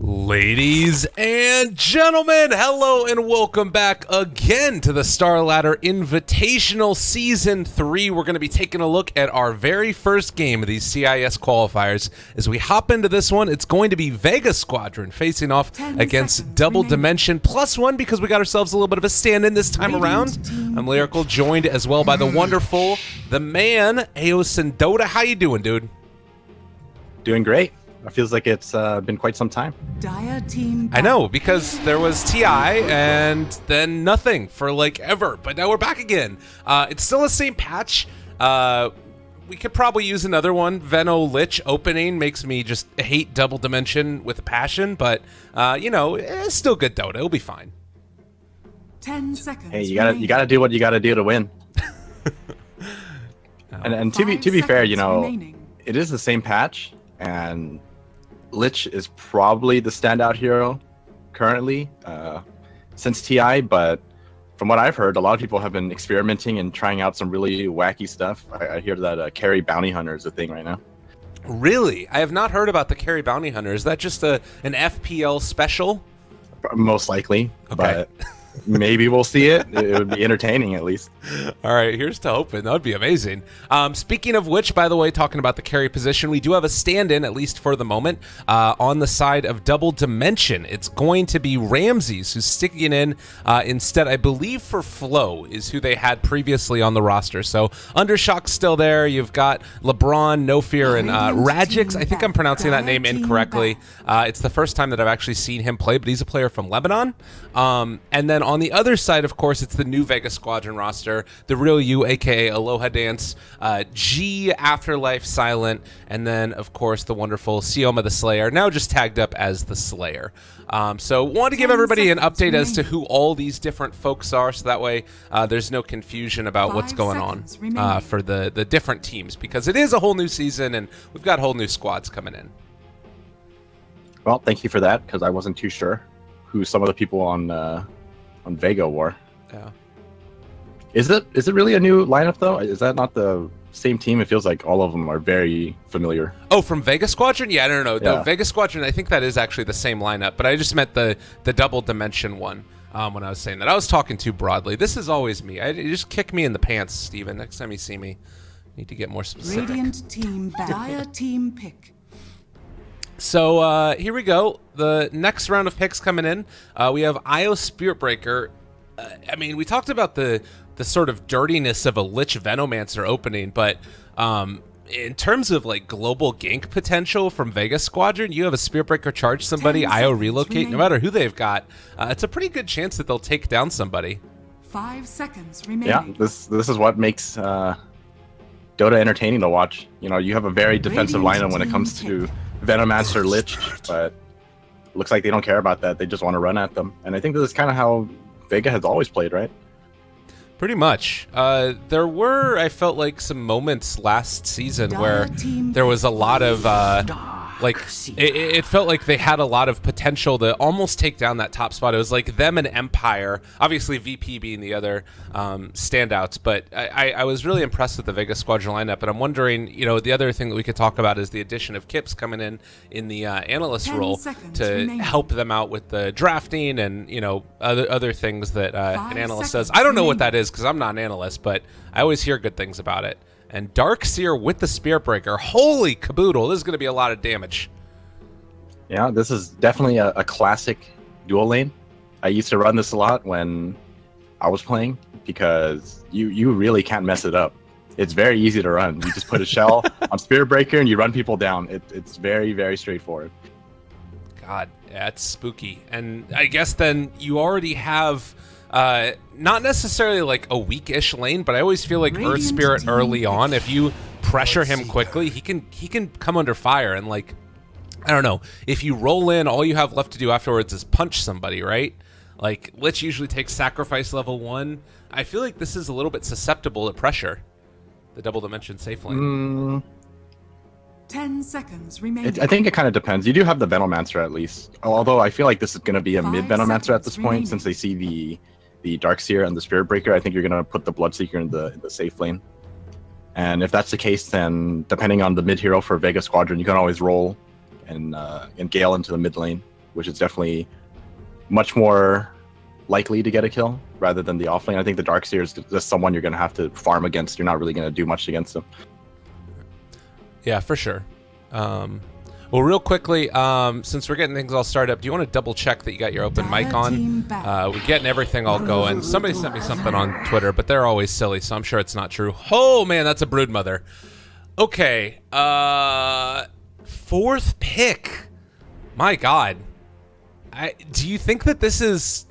Ladies and gentlemen, hello and welcome back again to the Star Ladder Invitational Season 3. We're going to be taking a look at our very first game of these CIS qualifiers. As we hop into this one, it's going to be Vega Squadron facing off against Double Dimension +1 because we got ourselves a little bit of a stand-in this time around. I'm Lyrical, joined as well by the wonderful, the man, Eos and Dota. How you doing, dude? Doing great. It feels like it's been quite some time. I know, because there was TI and then nothing for like ever, but now we're back again. It's still the same patch. We could probably use another one. Veno Lich opening makes me just hate Double Dimension with a passion, but you know, it's still good Dota. It'll be fine. 10 seconds. Hey, you gotta do what you gotta do to win. And to be fair, you know, it is the same patch, and Lich is probably the standout hero currently since TI, but from what I've heard, a lot of people have been experimenting and trying out some really wacky stuff. I hear that carry bounty hunter is a thing right now. Really? I have not heard about the carry bounty hunter. Is that just an FPL special? Most likely, okay. But maybe we'll see it. It would be entertaining at least. All right, here's to hoping. That would be amazing. Speaking of which, by the way, talking about the carry position, we do have a stand-in, at least for the moment, on the side of Double Dimension. It's going to be Ramses who's sticking in instead, I believe, for Flow is who they had previously on the roster. So Undershock's still there. You've got LeBron, No Fear, and Radjix. I think I'm pronouncing that name incorrectly. It's the first time that I've actually seen him play, but he's a player from Lebanon. And then on the other side, of course, it's the new Vega Squadron roster, the Real You, aka Aloha Dance, G, Afterlife, Silent, and then, of course, the wonderful Sioma the Slayer, now just tagged up as the Slayer. So wanted to give everybody an update as to who all these different folks are, so that way there's no confusion about what's going on for the different teams, because it is a whole new season, and we've got whole new squads coming in. Well, thank you for that, because I wasn't too sure who some of the people on Vega were. Yeah. Is it really a new lineup though? Is that not the same team? It feels like all of them are very familiar. Oh, from Vega Squadron? Yeah, no. Yeah. No, Vega Squadron, I think that is actually the same lineup, but I just meant the Double Dimension one when I was saying that. I was talking too broadly. This is always me. You just kick me in the pants, Steven, next time you see me. Need to get more specific. Radiant team, dire team pick. So here we go. The next round of picks coming in. We have Io Spiritbreaker. I mean, we talked about the sort of dirtiness of a Lich Venomancer opening, but in terms of like global gank potential from Vega Squadron, you have a Spiritbreaker charge somebody, Io relocate, no matter who they've got. It's a pretty good chance that they'll take down somebody. 5 seconds remaining. Yeah, this is what makes Dota entertaining to watch. You know, you have a very defensive lineup when it comes to Venomancer Lich, but looks like they don't care about that. They just want to run at them. And I think this is kind of how Vega has always played, right? Pretty much. There were, I felt like, some moments last season where there was a lot of, like, it felt like they had a lot of potential to almost take down that top spot. It was like them and Empire, obviously VP being the other standouts, but I was really impressed with the Vega Squadron lineup, and I'm wondering, you know, the other thing that we could talk about is the addition of Kips coming in the analyst role to help them out with the drafting and, you know, other things that an analyst does. I don't know what that is because I'm not an analyst, but I always hear good things about it. And Darkseer with the Spiritbreaker. Holy caboodle, this is going to be a lot of damage. Yeah, this is definitely a classic dual lane. I used to run this a lot when I was playing because you really can't mess it up. It's very easy to run. You just put a shell on Spiritbreaker and you run people down. It's very, very straightforward. God, yeah, it's spooky. And I guess then you already have... not necessarily like a weak-ish lane, but I always feel like Earth Spirit early on, if you pressure him quickly, he can come under fire, and like, I don't know, if you roll in, all you have left to do afterwards is punch somebody, right? Like, Lich usually takes sacrifice level 1. I feel like this is a little bit susceptible to pressure, the Double Dimension safe lane. 10 seconds remaining. I think it kind of depends. You do have the Venomancer at least, although I feel like this is going to be a mid-Venomancer at this point, since they see the Darkseer and the Spiritbreaker. I think you're going to put the Bloodseeker in the safe lane. And if that's the case, then depending on the mid hero for Vega Squadron, you can always roll and Gale into the mid lane. which is definitely much more likely to get a kill rather than the off lane. I think the Darkseer is just someone you're going to have to farm against. You're not really going to do much against them. Yeah, for sure. Well, real quickly, since we're getting things all started up, do you want to double check that you got your open mic on? We're getting everything all going. Somebody sent me something on Twitter, but they're always silly, so I'm sure it's not true. Oh, man, that's a Broodmother. Okay, 4th pick. My God. Do you think that this is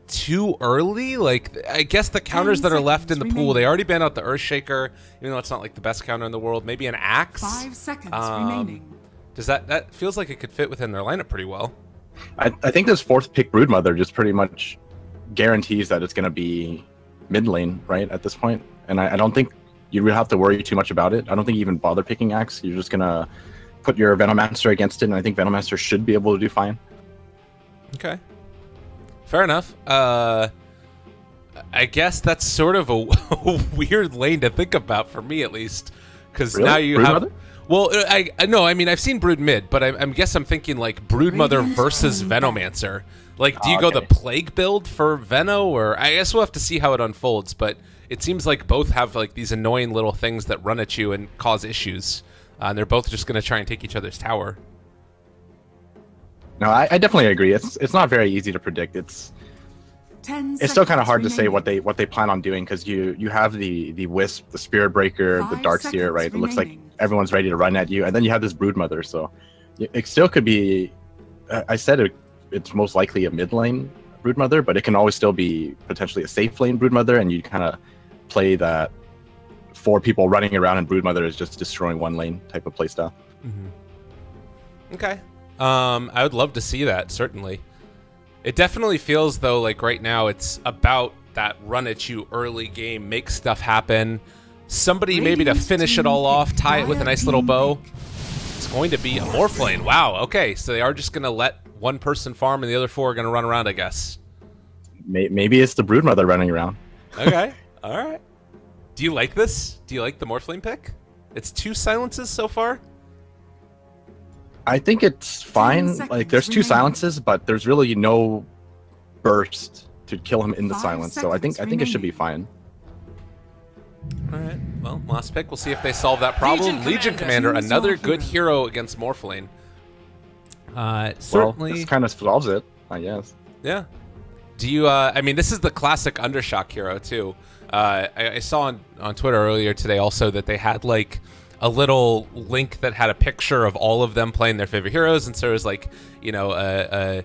too early? Like, I guess the counters that are left in the pool, they already banned out the Earthshaker, even though it's not like the best counter in the world. Maybe an Axe. 5 seconds remaining. Does that feels like it could fit within their lineup pretty well? I think this 4th pick Broodmother just pretty much guarantees that it's going to be mid lane, right, at this point. And I don't think you really have to worry too much about it. I don't think you even bother picking Axe. You're just going to put your Venomancer against it, and I think Venomancer should be able to do fine. Okay. Fair enough. I guess that's sort of a weird lane to think about for me, at least, because now you have. Well, I mean, I've seen Brood mid, but I guess I'm thinking like Broodmother versus Venomancer. Like, do you go the Plague build for Veno, or I guess we'll have to see how it unfolds. But it seems like both have like these annoying little things that run at you and cause issues. And they're both just going to try and take each other's tower. No, I definitely agree. It's not very easy to predict. It's still kind of hard to say what they plan on doing, because you have the Wisp, the Spirit Breaker, the Darkseer, right? It looks like everyone's ready to run at you, and then you have this Broodmother. So it still could be. I said it's most likely a mid lane Broodmother, but it can always still be potentially a safe lane Broodmother, and you kind of play that 4 people running around and Broodmother is just destroying one lane type of playstyle. Mm-hmm. Okay. I would love to see that, certainly. It definitely feels, though, like right now it's about that run at you early game, make stuff happen. Somebody maybe to finish it all off, tie it with a nice little bow. It's going to be a Morphlane. Wow, okay, so they are just going to let one person farm and the other 4 are going to run around, I guess. Maybe it's the Broodmother running around. Okay, all right. Do you like this? Do you like the Morphlane pick? It's 2 silences so far? I think it's fine. Like, there's 2 silences, but there's really no burst to kill him in the silence. So I think it should be fine. All right. Well, last pick. We'll see if they solve that problem. Legion Commander, another good hero against Morphlane. Certainly. Well, this kind of solves it, I guess. Yeah. Do you? I mean, this is the classic Undershock hero too. I saw on Twitter earlier today also that they had like a little link that had a picture of all of them playing their favorite heroes, and so it was like, you know, a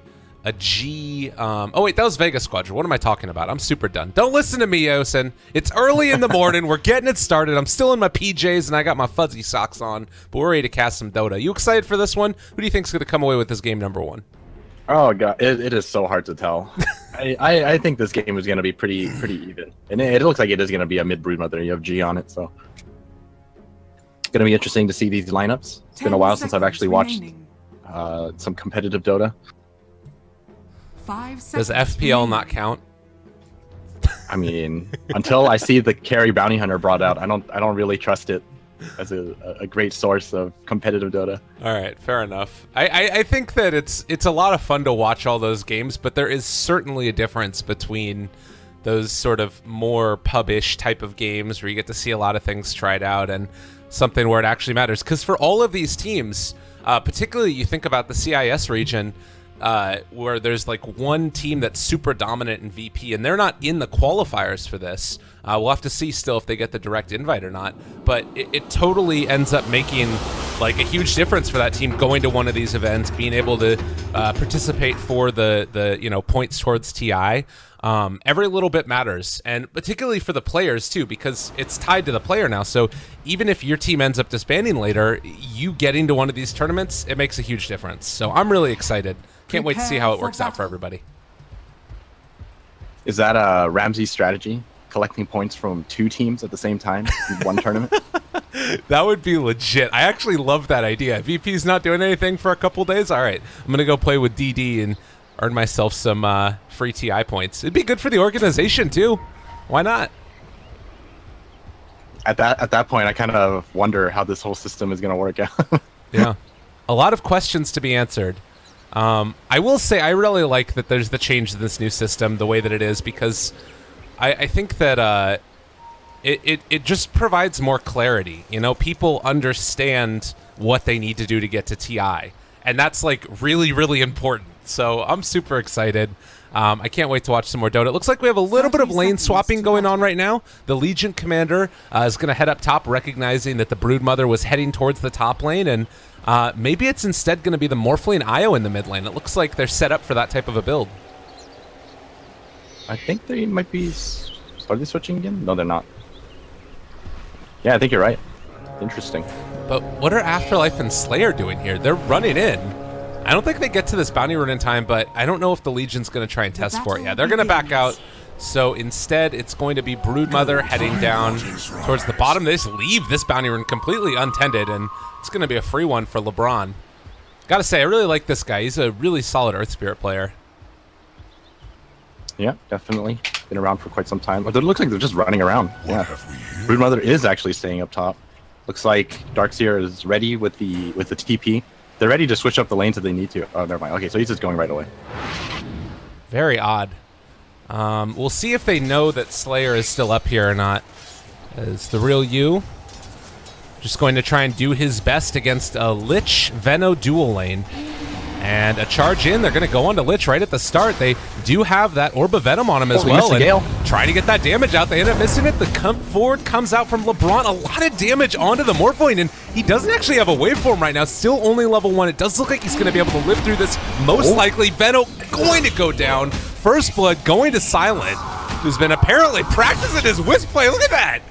G. Oh wait, that was Vega Squadron. What am I talking about? I'm super done. Don't listen to me, Yosin. It's early in the morning. We're getting it started. I'm still in my PJs and I got my fuzzy socks on, but we're ready to cast some Dota. You excited for this one? Who do you think's going to come away with this game number 1? Oh god, it is so hard to tell. I think this game is going to be pretty even, and it looks like it is going to be a mid Broodmother. You have G on it, so it's going to be interesting to see these lineups. It's been a while since I've actually watched some competitive Dota. 5 seconds. Does FPL not count? I mean, until I see the carry bounty hunter brought out, I don't really trust it as a great source of competitive Dota. All right, fair enough. I think that it's a lot of fun to watch all those games, but there is certainly a difference between those sort of more pub-ish type of games where you get to see a lot of things tried out and something where it actually matters. Because for all of these teams, particularly you think about the CIS region, where there's like one team that's super dominant in VP, and they're not in the qualifiers for this. We'll have to see still if they get the direct invite or not, but it totally ends up making like a huge difference for that team going to one of these events, being able to participate for the you know, points towards TI. Every little bit matters, and particularly for the players too, because it's tied to the player now. So even if your team ends up disbanding later, you getting to one of these tournaments, it makes a huge difference. So I'm really excited. Can't wait to see how it works out for everybody. Is that a Ramsey strategy? Collecting points from 2 teams at the same time in one tournament? That would be legit. I actually love that idea. VP's not doing anything for a couple days. All right, I'm gonna go play with DD and earn myself some free TI points. It'd be good for the organization too. Why not? At that point, I kind of wonder how this whole system is gonna work out. Yeah, a lot of questions to be answered. I will say I really like that there's the change in this new system, the way that it is, because I think that it just provides more clarity. You know, people understand what they need to do to get to TI, and that's like really, really important. So I'm super excited. I can't wait to watch some more Dota. It looks like we have a little bit of lane swapping going on right now. The Legion commander is going to head up top, recognizing that the Broodmother was heading towards the top lane, and maybe it's instead going to be the Morphling Io in the mid lane. It looks like they're set up for that type of a build. I think they might be... Are they switching again? No, they're not. Yeah, I think you're right. Interesting. But what are Afterlife and Slayer doing here? They're running in. I don't think they get to this bounty run in time, but I don't know if the Legion's going to try and test for it. Yeah, they're going to back out. So instead, it's going to be Broodmother heading down towards the bottom. They just leave this bounty run completely untended, and it's going to be a free one for LeBron. Gotta say, I really like this guy. He's a really solid Earth Spirit player. Yeah, definitely. Been around for quite some time. But it looks like they're just running around. Yeah. Broodmother is actually staying up top. Looks like Darkseer is ready with the TP. They're ready to switch up the lanes if they need to. Oh, never mind. Okay, so he's just going right away. Very odd. We'll see if they know that Slayer is still up here or not. As the real you just going to try and do his best against a Lich Veno dual lane. And a charge in. They're going to go on to Lich right at the start. They do have that Orb of Venom on him as well. And trying to get that damage out. They end up missing it. The forward comes out from LeBron. A lot of damage onto the Morphling, and he doesn't actually have a waveform right now. Still only level 1. It does look like he's going to be able to live through this. Most likely, Veno going to go down. First Blood going to Silent, who's been apparently practicing his Wisp play. Look at that.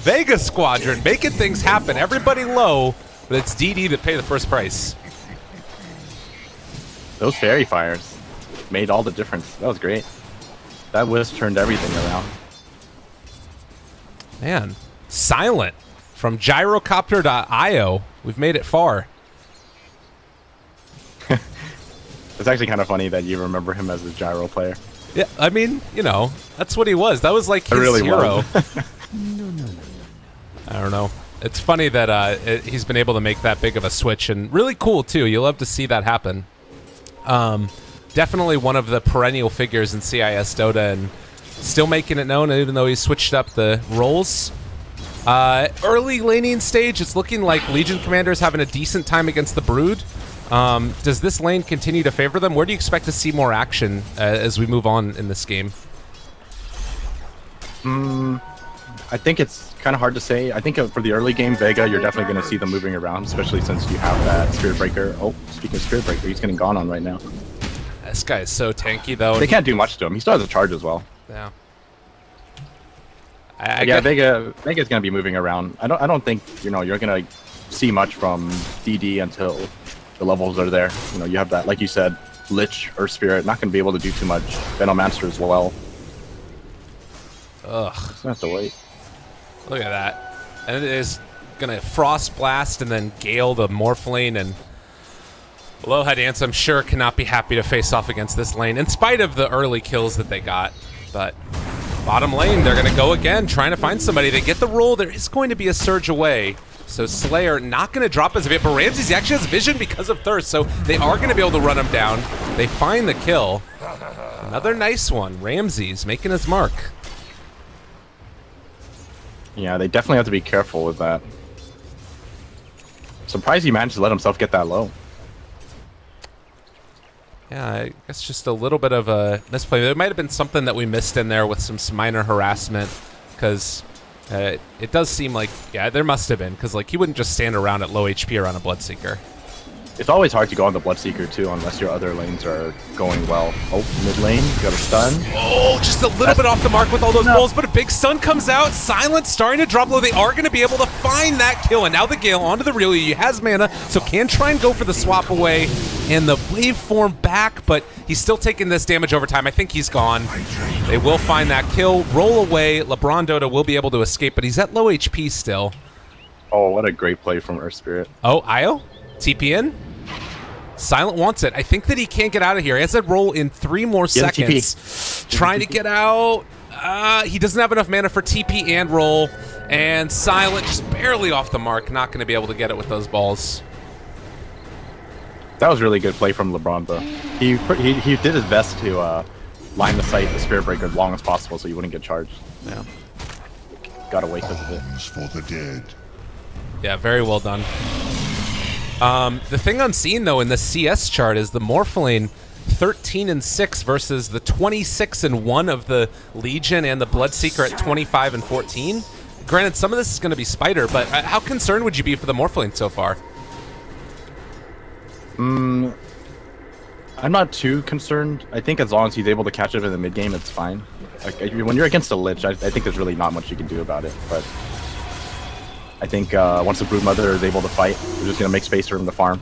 Vega Squadron making things happen. Everybody low, but it's DD that pay the first price. Those fairy fires made all the difference. That was great. That Wisp turned everything around. Man, Silent from gyrocopter.io. We've made it far. It's actually kind of funny that you remember him as a gyro player. Yeah, I mean, you know, that's what he was. That was like his hero. I don't know. It's funny that he's been able to make that big of a switch, and really cool too. You love to see that happen. Definitely one of the perennial figures in CIS Dota, and still making it known even though he switched up the roles. Early laning stage, it's looking like Legion Commander's having a decent time against the Brood. Does this lane continue to favor them? Where do you expect to see more action as we move on in this game? I think it's kind of hard to say. I think for the early game, Vega, you're definitely going to see them moving around, especially since you have that Spirit Breaker. Oh, speaking of Spirit Breaker, he's getting gone on right now. This guy is so tanky, though. They can't do much to him. He still has a charge as well. Yeah. Yeah, Vega's going to be moving around. I don't think, you know, you're going to see much from DD until the levels are there. You know, you have that, like you said, Lich or Spirit, not going to be able to do too much. Venomancer as well. Ugh. Just gonna have to wait. Look at that. And it is going to Frost Blast and then Gale the Morphling, and Lowhead Ants, I'm sure, cannot be happy to face off against this lane, in spite of the early kills that they got. But bottom lane, they're going to go again, trying to find somebody. They get the roll. There is going to be a surge away. So Slayer not going to drop his bit, but Ramses actually has vision because of Thirst, so they are going to be able to run him down. They find the kill. Another nice one. Ramses making his mark. Yeah, they definitely have to be careful with that. Surprised he managed to let himself get that low. Yeah, I guess just a little bit of a misplay. There might have been something that we missed in there with some minor harassment, because it does seem like, yeah, there must have been, because like he wouldn't just stand around at low HP around a Bloodseeker. It's always hard to go on the Bloodseeker too, unless your other lanes are going well. Oh, mid lane, got a stun. Oh, just a little bit off the mark with all those rolls, but a big stun comes out. Silent starting to drop low. They are going to be able to find that kill, and now the Gale onto the real. He has mana, so can try and go for the swap away and the waveform back, but he's still taking this damage over time. I think he's gone. They will find that kill, roll away. LeBron Dota will be able to escape, but he's at low HP still. Oh, what a great play from Earth Spirit. Oh, Io? TP in? Silent wants it. I think that he can't get out of here. He has that roll in 3 more seconds. Trying to get out. He doesn't have enough mana for TP and roll. And Silent just barely off the mark. Not going to be able to get it with those balls. That was really good play from LeBron, though. He did his best to line the sight, the Spirit Breaker, as long as possible so he wouldn't get charged. Yeah. Got away because of it. For the dead. Yeah, very well done. The thing I'm seeing, though, in the CS chart is the Morphling 13-6 versus the 26-1 of the Legion and the Bloodseeker at 25-14. Granted, some of this is going to be Spider, but how concerned would you be for the Morphling so far? I'm not too concerned. I think as long as he's able to catch up in the mid game, it's fine. Like, when you're against a Lich, I think there's really not much you can do about it. But I think once the Broodmother is able to fight, we're just going to make space for him to farm.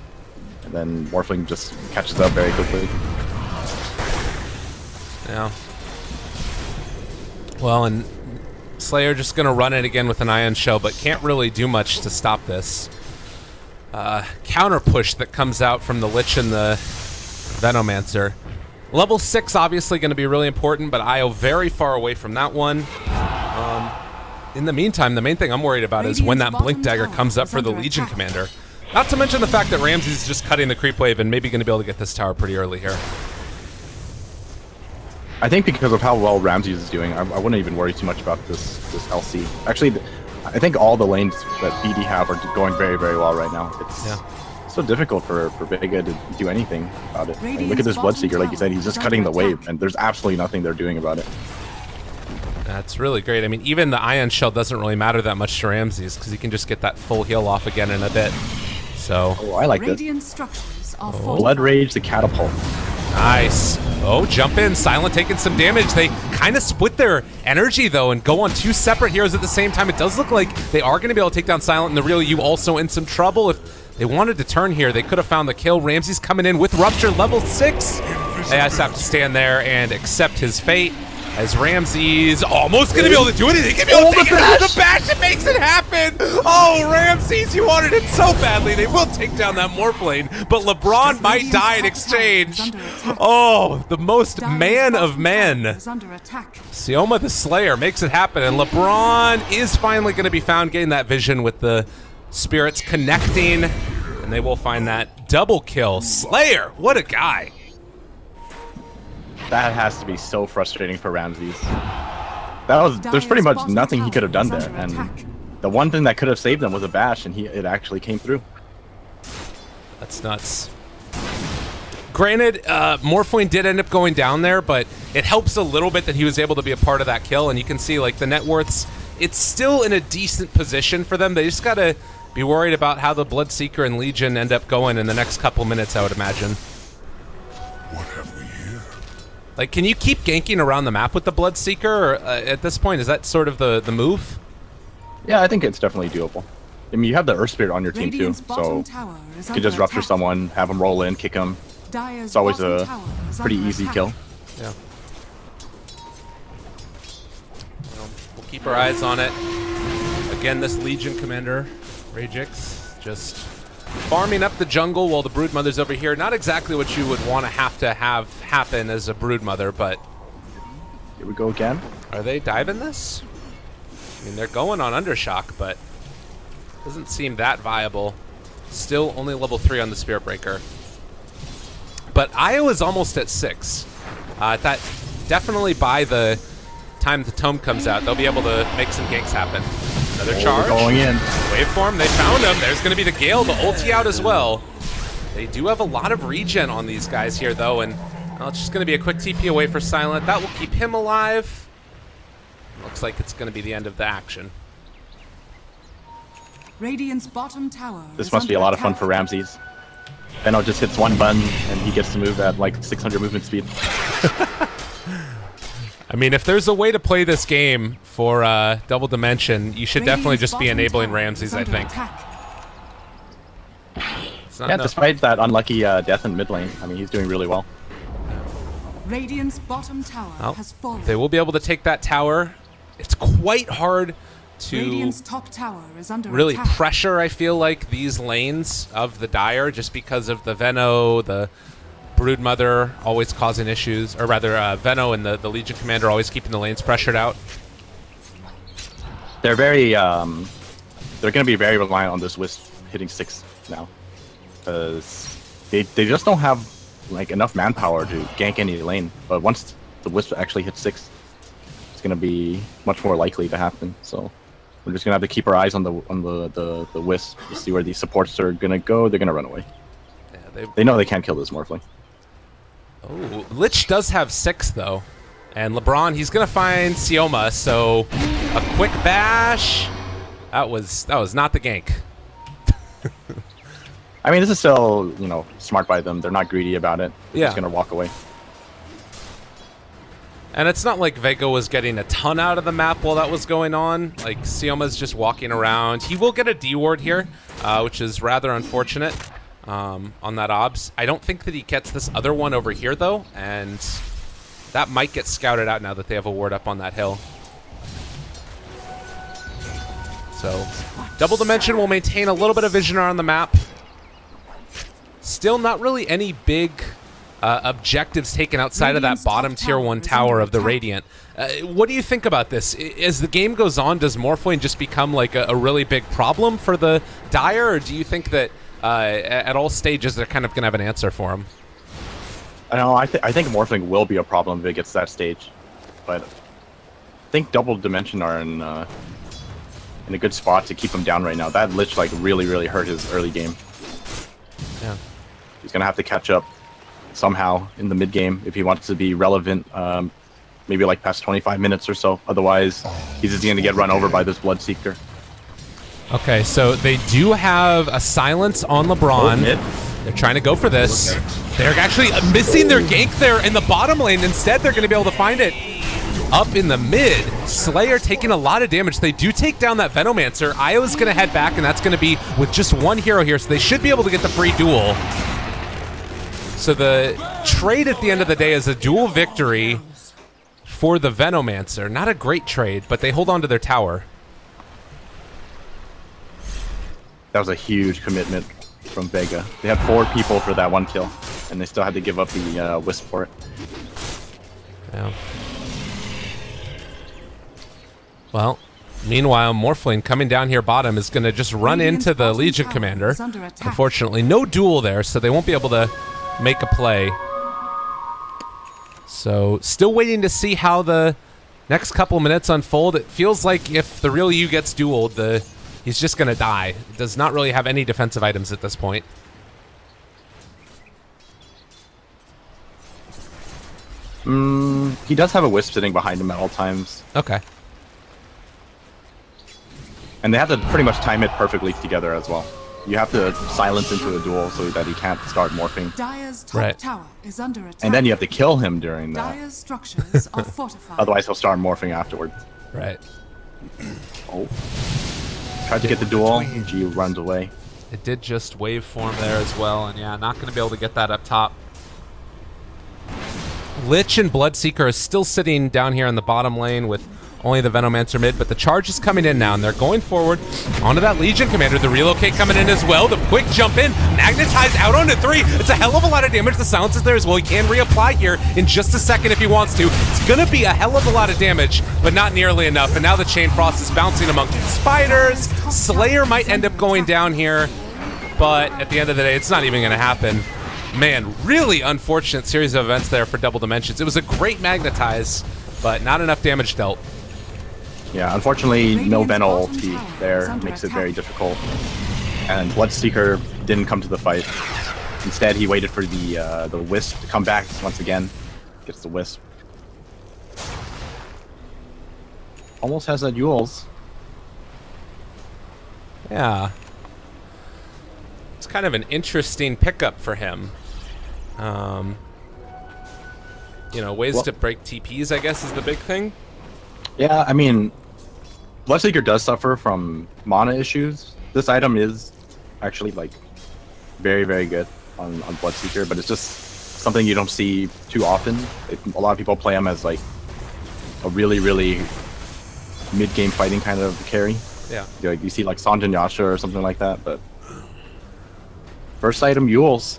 And then Morphling just catches up very quickly. Yeah. Well, and Slayer just going to run it again with an Ion Shell, but can't really do much to stop this. Counter push that comes out from the Lich and the Venomancer. Level 6 obviously going to be really important, but Io very far away from that one. In the meantime, the main thing I'm worried about is when that Blink Dagger comes up for the Legion Commander. Not to mention the fact that Ramses is just cutting the creep wave and maybe going to be able to get this tower pretty early here. I think because of how well Ramses is doing, I wouldn't even worry too much about this LC. Actually, I think all the lanes that BD have are going very, very well right now. It's so difficult for Vega to do anything about it. I mean, look at this Bloodseeker, like you said, he's just cutting the wave, and there's absolutely nothing they're doing about it. That's really great. I mean, even the Ion Shell doesn't really matter that much to Ramses because he can just get that full heal off again in a bit. So, oh, I like this. Blood Rage, the Catapult. Nice. Oh, jump in. Silent taking some damage. They kind of split their energy, though, and go on two separate heroes at the same time. It does look like they are going to be able to take down Silent and the real you also in some trouble. If they wanted to turn here, they could have found the kill. Ramses coming in with Rupture level 6. They just have to stand there and accept his fate. As Ramses almost going to be able to do anything. He's going to be able to take it out of the bash. It makes it happen. Oh, Ramses, you wanted it so badly. They will take down that Morphling, but LeBron might die in exchange. Oh, the most man of men. Sioma the Slayer makes it happen, and LeBron is finally going to be found getting that vision with the spirits connecting, and they will find that double kill. Slayer, what a guy. That has to be so frustrating for Ramses. There's pretty much nothing he could have done there, and the one thing that could have saved him was a bash, and it actually came through. That's nuts. Granted, Morphling did end up going down there, but it helps a little bit that he was able to be a part of that kill, and you can see like the net worths, it's still in a decent position for them. They just gotta be worried about how the Bloodseeker and Legion end up going in the next couple minutes, I would imagine. What have we here? Like, can you keep ganking around the map with the Bloodseeker, or at this point, is that sort of the move? Yeah, I think it's definitely doable. I mean, you have the Earth Spirit on your team too, so you could just Rupture someone, have them roll in, kick them. It's always a pretty easy kill. Yeah. Well, we'll keep our eyes on it. Again, this Legion Commander, Rajix, just farming up the jungle while the Broodmother's over here. Not exactly what you would want to have happen as a Broodmother, but... Here we go again. Are they diving this? I mean, they're going on Undershock, but doesn't seem that viable. Still only level 3 on the Spirit Breaker. But Io is almost at 6. That definitely by the time the tome comes out, they'll be able to make some ganks happen. Another charge. Going in. Waveform, they found him. There's going to be the Gale, the ulti out as well. They do have a lot of regen on these guys here, though, and well, it's just going to be a quick TP away for Silent. That will keep him alive. Looks like it's going to be the end of the action. Radiant's bottom tower. This must be a lot of fun for Ramses. Benno just hits one button, and he gets to move at like 600 movement speed. I mean, if there's a way to play this game for Double Dimension, you should definitely just be enabling Ramses, I think. Yeah, despite that unlucky death in mid lane, I mean, he's doing really well. Radiant's bottom tower has fallen. They will be able to take that tower. It's quite hard to Radiant's top tower is under really attack. pressure, I feel like, these lanes of the Dire just because of the Veno, the Broodmother always causing issues, or rather Veno and the Legion Commander always keeping the lanes pressured out. They're very, they're going to be very reliant on this Wisp hitting 6 now. Because They just don't have like enough manpower to gank any lane. But once the Wisp actually hits 6, it's gonna be much more likely to happen. So we're just gonna have to keep our eyes on the Wisp to see where these supports are gonna go. They're gonna run away. Yeah, they know they can't kill this Morphling. Oh, Lich does have 6 though, and LeBron, he's gonna find Sioma. So a quick bash. That was not the gank. I mean, this is still, you know, smart by them. They're not greedy about it. They're just gonna walk away. And it's not like Vega was getting a ton out of the map while that was going on. Like, Sioma's just walking around. He will get a D ward here, which is rather unfortunate on that obs. I don't think that he gets this other one over here, though, and that might get scouted out now that they have a ward up on that hill. So, Double Dimension will maintain a little bit of vision on the map. Still not really any big objectives taken outside of that bottom tier 1 tower of the Radiant. What do you think about this? As the game goes on, does Morphling just become like a really big problem for the Dire, or do you think that at all stages they're kind of going to have an answer for him? I think Morphling will be a problem if it gets to that stage, but I think Double Dimension are in a good spot to keep him down right now. That Lich like really hurt his early game. Yeah. He's gonna have to catch up somehow in the mid game if he wants to be relevant. Maybe like past 25 minutes or so. Otherwise, he's just gonna get run over by this Bloodseeker. Okay, so they do have a silence on LeBron. They're trying to go for this. They're actually missing their gank there in the bottom lane. Instead, they're gonna be able to find it up in the mid. Slayer taking a lot of damage. They do take down that Venomancer. Io's going to head back, and that's going to be with just 1 hero here, so they should be able to get the free duel. So the trade at the end of the day is a duel victory for the Venomancer. Not a great trade, but they hold on to their tower. That was a huge commitment from Vega. They had 4 people for that 1 kill, and they still had to give up the Wisp for it. Yeah. Well, meanwhile, Morphling coming down here bottom is going to just run into the Legion Commander. Unfortunately, no duel there, so they won't be able to make a play. So, still waiting to see how the next couple minutes unfold. It feels like if the real Yu gets dueled, he's just going to die. He does not really have any defensive items at this point. He does have a Wisp sitting behind him at all times. Okay. And they have to pretty much time it perfectly together as well. You have to silence into a duel so that he can't start morphing. Dire's top tower is under attack. And then you have to kill him during that. Dire's structures are fortified. Otherwise he'll start morphing afterwards. Right. Oh. Tried to get the duel. G runs away. It did just wave form there as well, and yeah, not going to be able to get that up top. Lich and Bloodseeker are still sitting down here in the bottom lane with only the Venomancer mid, but the charge is coming in now, and they're going forward onto that Legion Commander. The relocate coming in as well. The quick jump in, magnetize out onto 3. It's a hell of a lot of damage. The silence is there as well. He can reapply here in just a second if he wants to. It's going to be a hell of a lot of damage, but not nearly enough. And now the Chain Frost is bouncing among spiders. Slayer might end up going down here, but at the end of the day, it's not even going to happen. Man, really unfortunate series of events there for Double Dimensions. It was a great magnetize, but not enough damage dealt. Yeah, unfortunately, no Veno ulti there makes it very difficult. And Bloodseeker didn't come to the fight. Instead, he waited for the Wisp to come back once again. Gets the Wisp. Almost has that Yules. Yeah. It's kind of an interesting pickup for him. You know, ways to break TPs, I guess, is the big thing. Yeah, I mean, Bloodseeker does suffer from mana issues. This item is actually, like, very good on Bloodseeker, but it's just something you don't see too often. A lot of people play him as, like, a really mid-game fighting kind of carry. Yeah. Like, you see, like, Sanjin Yasha or something like that, but... First item, Yules.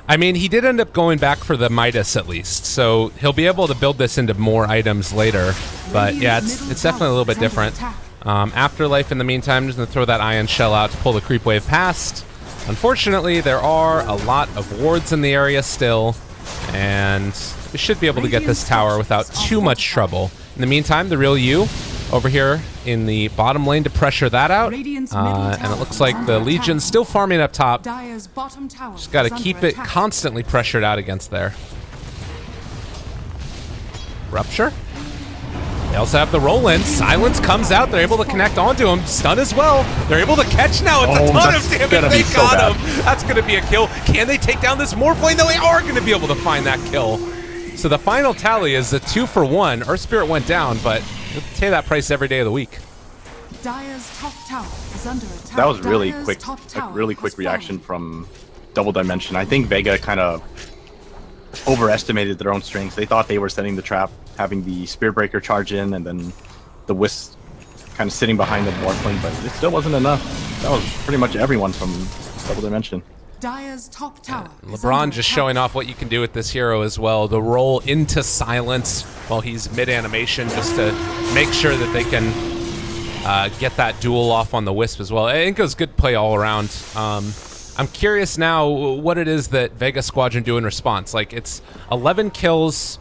I mean, he did end up going back for the Midas at least, so he'll be able to build this into more items later. But yeah, it's definitely a little bit different. Afterlife in the meantime, just going to throw that Ion Shell out to pull the creep wave past. Unfortunately, there are a lot of wards in the area still, and we should be able to get this tower without too much trouble. In the meantime, the real U over here in the bottom lane to pressure that out, and it looks like the Legion's still farming up top. Just got to keep it constantly pressured out against there. Rupture. They also have the roll-in. Silence comes out. They're able to connect onto him. Stun as well. They're able to catch now. It's a ton of damage. They got him. That's going to be a kill. Can they take down this Morphling? They are going to be able to find that kill. So the final tally is a 2-for-1. Earth Spirit went down, but you'll pay that price every day of the week. Dire's top tower is under attack. That was really quick, really quick reaction from Double Dimension. I think Vega kind of overestimated their own strengths. They thought they were setting the trap, having the Spear Breaker charge in, and then the Wisp kind of sitting behind the Morphling, but it still wasn't enough. That was pretty much everyone from Double Dimension. Dire's top tower. LeBron just showing off what you can do with this hero as well. The roll into silence while he's mid-animation just to make sure that they can get that duel off on the Wisp as well. I think it was good play all around. I'm curious now what it is that Vega Squadron do in response. Like, it's 11 kills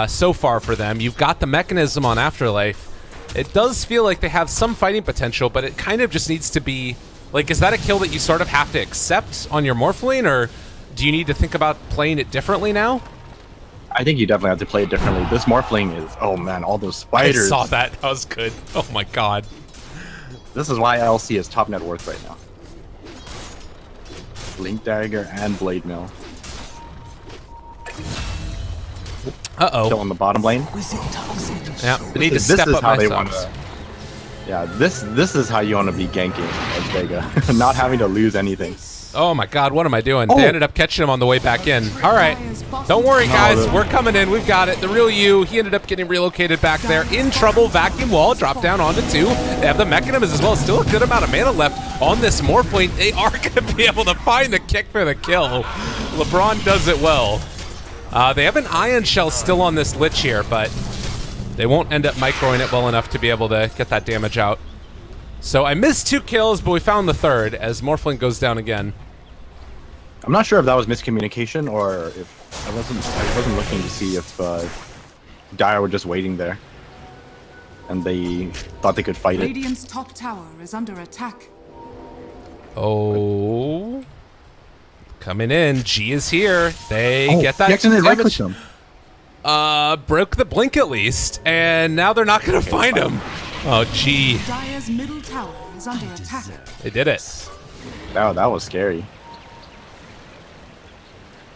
so far for them. You've got the mechanism on Afterlife. It does feel like they have some fighting potential, but it kind of just needs to be... Like, is that a kill that you sort of have to accept on your Morphling, or do you need to think about playing it differently now? I think you definitely have to play it differently. This Morphling is... Oh, man, all those spiders. I saw that. That was good. Oh, my God. This is why LC is top net worth right now. Blink Dagger and Blade Mill. Uh-oh. Still on the bottom lane. Yeah, they need to step up my subs. Yeah, this is how you want to be ganking as Vega. Not having to lose anything. Oh my God, what am I doing? They ended up catching him on the way back in. All right, don't worry guys, we're coming in, we've got it. The real you, he ended up getting relocated back there. In trouble, vacuum wall, drop down onto 2. They have the mechanism as well, still a good amount of mana left on this Morphling. They are gonna be able to find the kick for the kill. LeBron does it well. They have an Ion Shell still on this Lich here, but they won't end up microing it well enough to be able to get that damage out. So I missed 2 kills, but we found the third as Morphling goes down again. I'm not sure if that was miscommunication or if I wasn't looking to see if Dire were just waiting there and they thought they could fight it. Radiant's top tower is under attack. Oh, coming in. G is here. They get that damage. Broke the blink at least, and now they're not going to find him. Oh, G. Dire's middle tower is under attack. They did it. That was scary.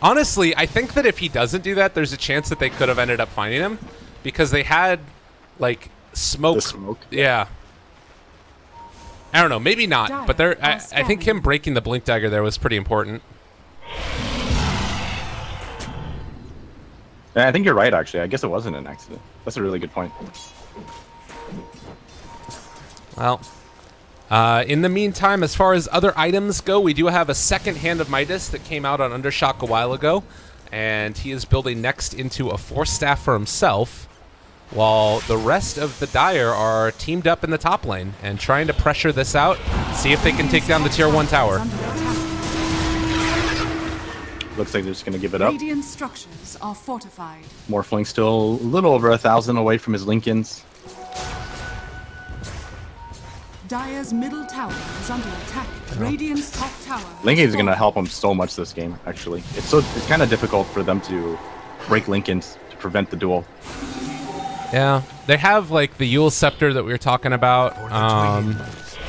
Honestly, I think that if he doesn't do that, there's a chance that they could have ended up finding him because they had, like, smoke. The smoke? Yeah. I don't know. Maybe not, but I think him breaking the blink dagger there was pretty important. Yeah, I think you're right, actually. I guess it wasn't an accident. That's a really good point. Well, in the meantime, as far as other items go, we do have a second Hand of Midas that came out on Undershock a while ago, and he is building next into a Force Staff for himself, while the rest of the Dire are teamed up in the top lane and trying to pressure this out, see if they can take down the Tier 1 tower. Looks like they're just going to give it up. Radiant structures are fortified. Morphling still a little over 1,000 away from his Lincolns. Dire's middle tower is under attack. Radiant's top tower. Lincoln's going to help him so much this game, actually. It's kind of difficult for them to break Lincolns to prevent the duel. Yeah, they have like the Yule Scepter that we were talking about,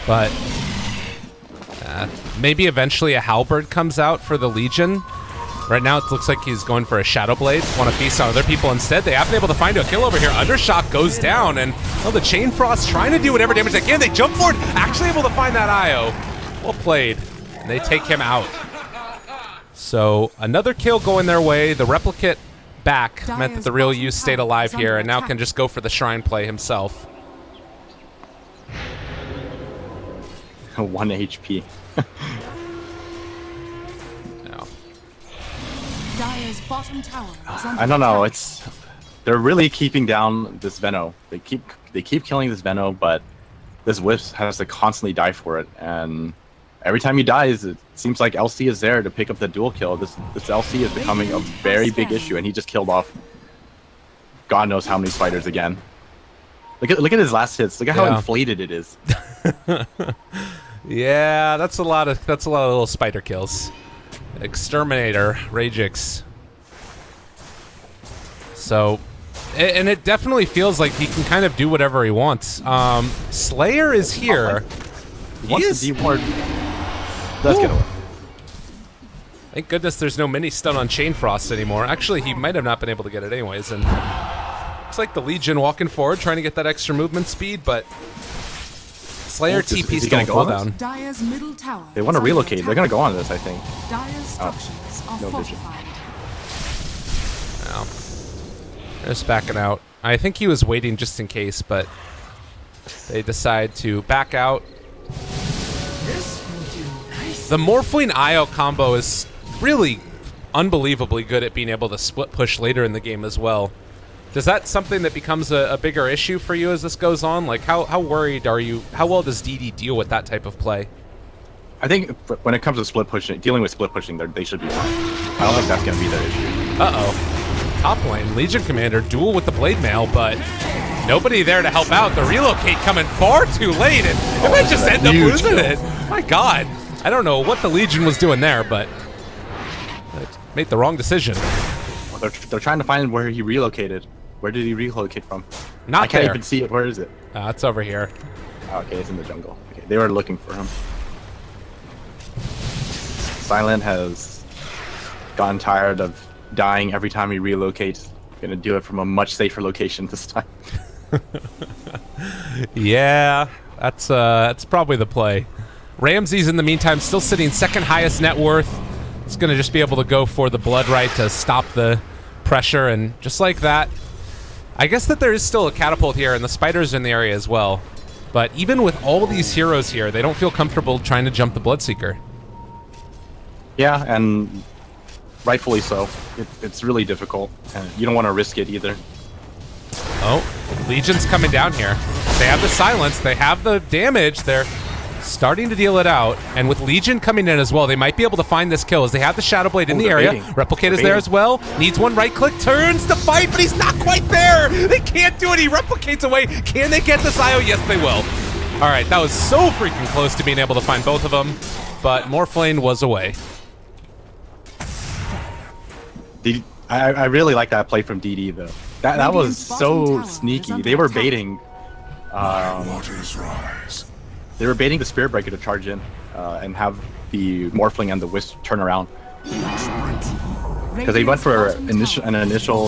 but maybe eventually a Halberd comes out for the Legion. Right now it looks like he's going for a Shadow Blade. Want to feast on other people instead. They haven't been able to find a kill over here. Undershock goes down, and the Chain Frost trying to do whatever damage they can. They jump forward, actually able to find that IO. Well played. And they take him out. So another kill going their way. The Replicate back meant that the real you stayed alive here and now can just go for the Shrine play himself. 1 HP. Dire's bottom tower is under I don't know. attack. They're really keeping down this Venno. They keep killing this Venno, but this Wisp has to constantly die for it, and every time he dies, seems like LC is there to pick up the dual kill. This LC is becoming a very big issue, and he just killed off God knows how many spiders again. Look at his last hits. Look at how inflated it is. Yeah, that's a lot of little spider kills. Exterminator, Ragix. So, and it definitely feels like he can kind of do whatever he wants. Slayer is here. He wants the D-ward. Let's get away. Thank goodness there's no mini stun on Chain Frost anymore. Actually, he might have not been able to get it anyways. And looks like the Legion walking forward, trying to get that extra movement speed, but Slayer TP's going cooldown. Dire's middle tower. They want to relocate. They're going to go on this, I think. Dire's structures are no vision. fortified. Wow. They're just backing out. I think he was waiting just in case, but they decide to back out. The Morphling IO combo is really unbelievably good at being able to split push later in the game as well. Is that something that becomes a bigger issue for you as this goes on? Like, how worried are you? How well does DD deal with that type of play? I think when it comes to split pushing, dealing with split pushing, they should be fine. I don't think that's going to be their issue. Uh-oh. Top lane, Legion Commander, duel with the Blade Mail, but nobody there to help out. The relocate coming far too late, and it might just end up losing it. My God. I don't know what the Legion was doing there, but they made the wrong decision. Well, they're trying to find where he relocated. Where did he relocate from? Not I can't there. even see it. Where is it? It's over here. Oh, okay, it's in the jungle. Okay, they were looking for him. Silent has gotten tired of dying every time he relocates. Gonna do it from a much safer location this time. Yeah, that's probably the play. Ramses, in the meantime, still sitting second highest net worth. It's going to just be able to go for the Blood Right to stop the pressure, and just like that, I guess that there is still a catapult here, and the spiders are in the area as well. But even with all these heroes here, they don't feel comfortable trying to jump the Bloodseeker. Yeah, and rightfully so. It's really difficult, and you don't want to risk it either. Oh, Legion's coming down here. They have the silence, they have the damage, they're starting to deal it out, and with Legion coming in as well, they might be able to find this kill as they have the Shadow Blade in the area. Baiting. Replicate is there as well. Needs one right click, turns to fight, but he's not quite there. They can't do it. He replicates away. Can they get this IO? Yes, they will. All right, that was so freaking close to being able to find both of them, but Morphling was away. I really like that play from DD though. That was so sneaky. They were baiting. Waters rise. They were baiting the Spirit Breaker to charge in and have the Morphling and the Wisp turn around. Because they went for an initial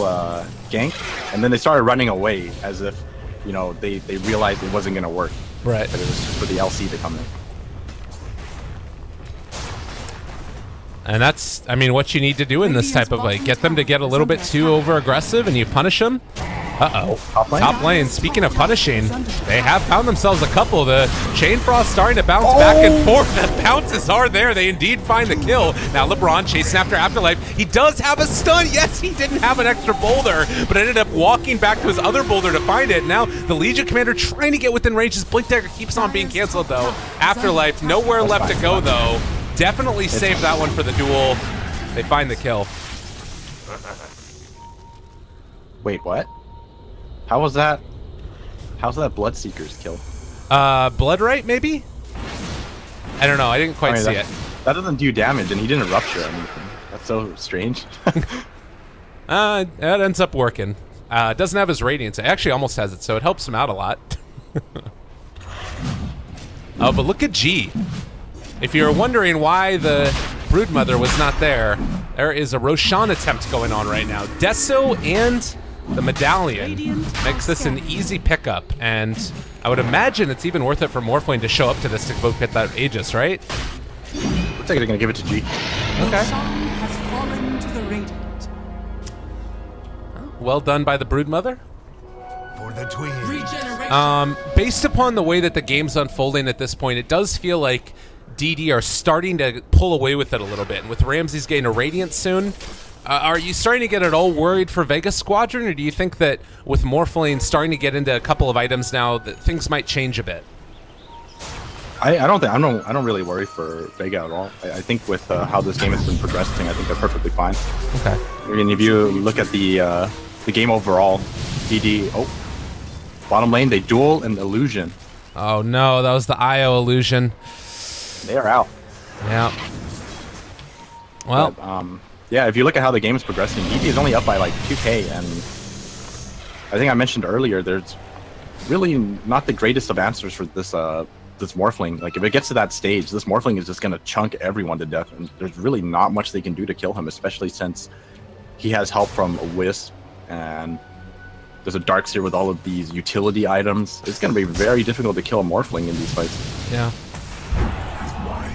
gank, and then they started running away as if, you know, they realized it wasn't going to work. Right. But it was just for the LC to come in. And that's, I mean, what you need to do in this type of like, get them to get a little bit too over-aggressive, and you punish them. Uh-oh. Top lane. Speaking of punishing, they have found themselves a couple. The Chain Frost starting to bounce back and forth. The bounces are there. They indeed find the kill. Now LeBron chasing after Afterlife. He does have a stun. Yes, he didn't have an extra boulder, but ended up walking back to his other boulder to find it. Now the Legion Commander trying to get within range. His Blink Dagger keeps on being canceled, though. Afterlife, nowhere left to go, though. Definitely saved that one for the duel. They find the kill. Wait, what? How was that? How's that Bloodseeker's kill? Blood Right, maybe? I don't know. I didn't quite see it. That doesn't do damage, and he didn't rupture anything. That's so strange. That ends up working. Doesn't have his Radiance. It actually almost has it, so it helps him out a lot. Oh, but look at G. If you're wondering why the Broodmother was not there, there is a Roshan attempt going on right now. Deso and the Medallion makes this an easy pickup, and I would imagine it's even worth it for Morphling to show up to this to go get that Aegis, right? Looks like they're gonna give it to G. Okay. Has fallen to the Radiant. Well done by the Broodmother. For the twins. Based upon the way that the game's unfolding at this point, it does feel like DD are starting to pull away with it a little bit. And with Ramses getting a Radiant soon, are you starting to get at all worried for Vega Squadron, or do you think that with Morphling starting to get into a couple of items now that things might change a bit? I don't really worry for Vega at all. I think with how this game has been progressing, I think they're perfectly fine. Okay. I mean, if you look at the game overall, DD bottom lane they duel an illusion. Oh no, that was the IO illusion. They are out. Yeah. Well. But, yeah, if you look at how the game is progressing, DD is only up by like 2K, and I think I mentioned earlier there's really not the greatest of answers for this this Morphling. Like if it gets to that stage, this Morphling is just gonna chunk everyone to death, and there's really not much they can do to kill him, especially since he has help from a Wisp, and there's a Darkseer with all of these utility items. It's gonna be very difficult to kill a Morphling in these fights. Yeah.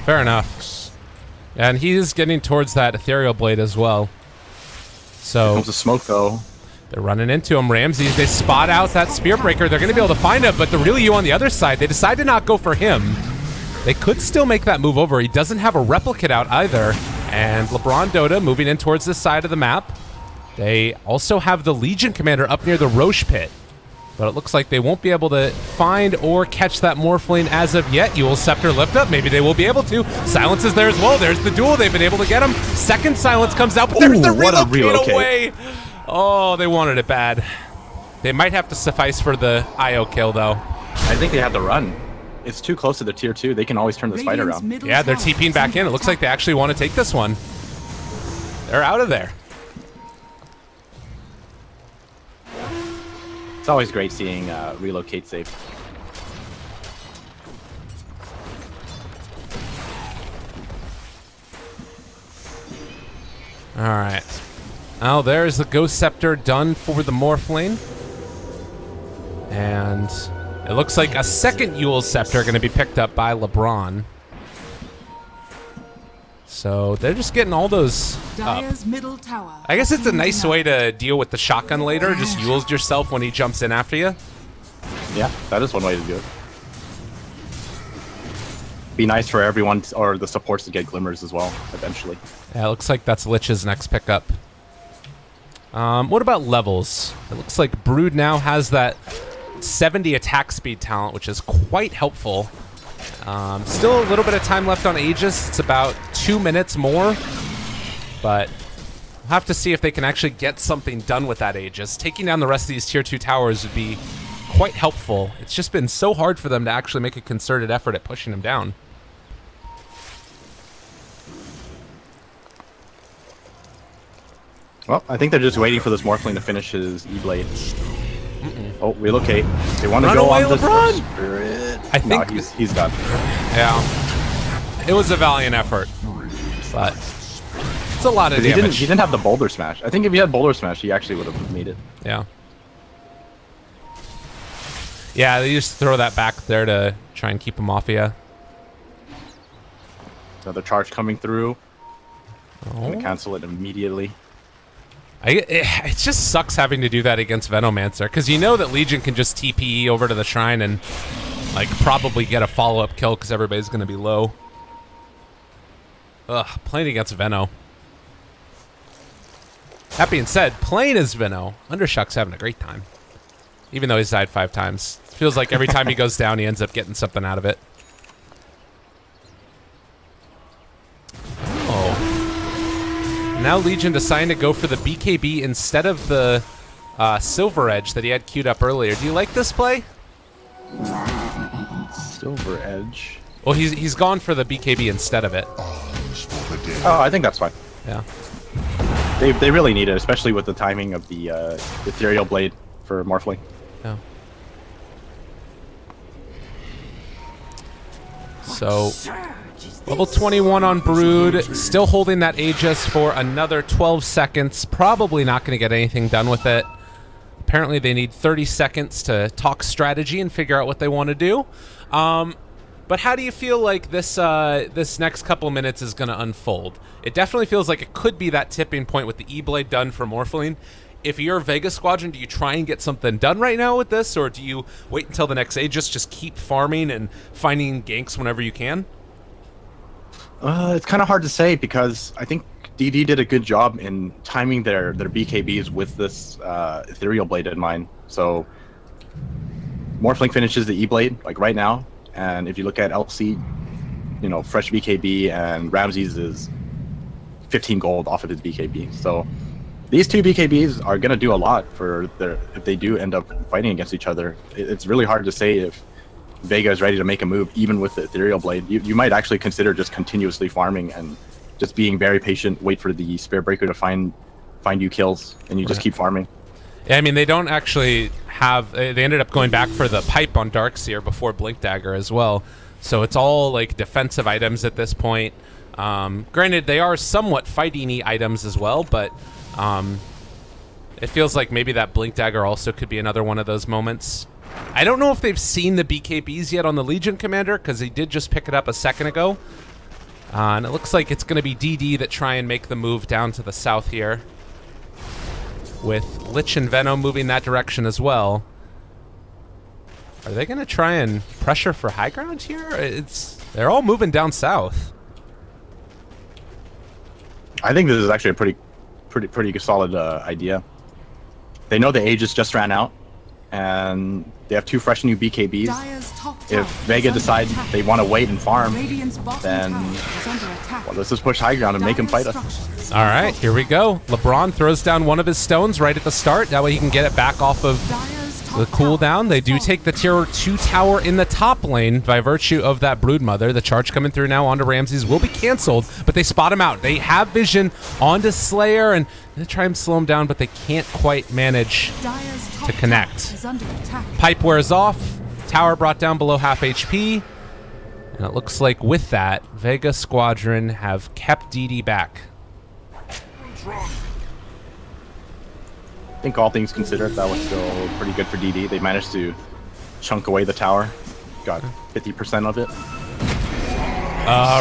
Fair enough. And he is getting towards that Ethereal Blade as well. So Here comes the smoke though. They're running into him. Ramses, they spot out that Spear Breaker. They're going to be able to find him, but the Ryu on the other side, they decide to not go for him. They could still make that move over. He doesn't have a replicate out either. And LeBron Dota moving in towards this side of the map. They also have the Legion Commander up near the Roche Pit. But it looks like they won't be able to find or catch that Morphling as of yet. Eul Scepter lift up. Maybe they will be able to. Silence is there as well. There's the duel. They've been able to get him. Second Silence comes out, but there's the relocate away. Oh, they wanted it bad. They might have to suffice for the IO kill, though. I think they have to run. It's too close to the tier 2. They can always turn this fight around. Yeah, they're TPing back in. It looks like they actually want to take this one. They're out of there. It's always great seeing relocate safe. All right. Oh, there's the Ghost Scepter done for the Morphling. And it looks like a second Eul Scepter going to be picked up by LeBron. So they're just getting all those up. Middle tower. I guess it's a nice way to deal with the shotgun later. Just Eul's yourself when he jumps in after you. Yeah, that is one way to do it. Be nice for everyone, or the supports to get glimmers as well, eventually. Yeah, it looks like that's Lich's next pickup. What about levels? It looks like Brood now has that 70 attack speed talent, which is quite helpful. Still a little bit of time left on Aegis. It's about 2 minutes more, but we'll have to see if they can actually get something done with that Aegis. Taking down the rest of these tier 2 towers would be quite helpful. It's just been so hard for them to actually make a concerted effort at pushing them down. Well, I think they're just waiting for this Morphling to finish his E-Blade. Oh, relocate. They want to go away, on this LeBron! Spirit. I think he's done. Yeah. It was a valiant effort, but it's a lot of damage. He didn't have the Boulder Smash. I think if he had Boulder Smash, he actually would have made it. Yeah. Yeah, they just throw that back there to try and keep him off of you. Another charge coming through. I'm Oh. going to cancel it immediately. It just sucks having to do that against Venomancer, because you know that Legion can just TPE over to the shrine and like probably get a follow-up kill because everybody's going to be low. Ugh, playing against Veno. That being said, playing as Veno, Undershock's having a great time. Even though he's died 5 times. Feels like every time he goes down, he ends up getting something out of it. Oh. Now Legion deciding to go for the BKB instead of the Silver Edge that he had queued up earlier. Do you like this play? Silver Edge. Well, he's gone for the BKB instead of it. Oh, I think that's fine. Yeah. They really need it, especially with the timing of the Ethereal Blade for Morphling. Yeah. So, level 21 on Brood, still holding that Aegis for another 12 seconds. Probably not going to get anything done with it. Apparently they need 30 seconds to talk strategy and figure out what they want to do. But how do you feel like this this next couple minutes is going to unfold? It definitely feels like it could be that tipping point with the E-Blade done for Morphling. If you're Vega Squadron, do you try and get something done right now with this, or do you wait until the next Aegis, just keep farming and finding ganks whenever you can? It's kind of hard to say because I think DD did a good job in timing their BKBs with this Ethereal Blade in mind. So Morphling finishes the E-Blade like right now, and if you look at LC, you know, fresh BKB, and Ramses is 15 gold off of his BKB. So these two BKBs are gonna do a lot for if they do end up fighting against each other. It's really hard to say if Vega is ready to make a move, even with the Ethereal Blade. You might actually consider just continuously farming and just being very patient, wait for the Spirit Breaker to find you kills, and you just keep farming. Yeah, I mean, they don't actually have... They ended up going back for the pipe on Darkseer before Blink Dagger as well. So it's all, like, defensive items at this point. Granted, they are somewhat fighting-y items as well, but it feels like maybe that Blink Dagger also could be another one of those moments. I don't know if they've seen the BKBs yet on the Legion Commander, because he did just pick it up a second ago. And it looks like it's going to be DD that try and make the move down to the south here, with Lich and Venom moving that direction as well. Are they going to try and pressure for high ground here? They're all moving down south. I think this is actually a pretty solid idea. They know the Aegis just ran out, and they have two fresh new BKBs. If Vega decides they want to wait and farm, then well, let's just push high ground and make him fight us. All right, here we go. LeBron throws down one of his stones right at the start. That way he can get it back off of the cooldown. They do take the tier 2 tower in the top lane by virtue of that Broodmother. The charge coming through now onto Ramses will be canceled, but they spot him out. They have vision onto Slayer, and they try and slow him down, but they can't quite manage to connect. Pipe wears off. Tower brought down below half HP. And it looks like with that, Vega Squadron have kept DD back. I think all things considered, that was still pretty good for DD. They managed to chunk away the tower. Got 50% of it.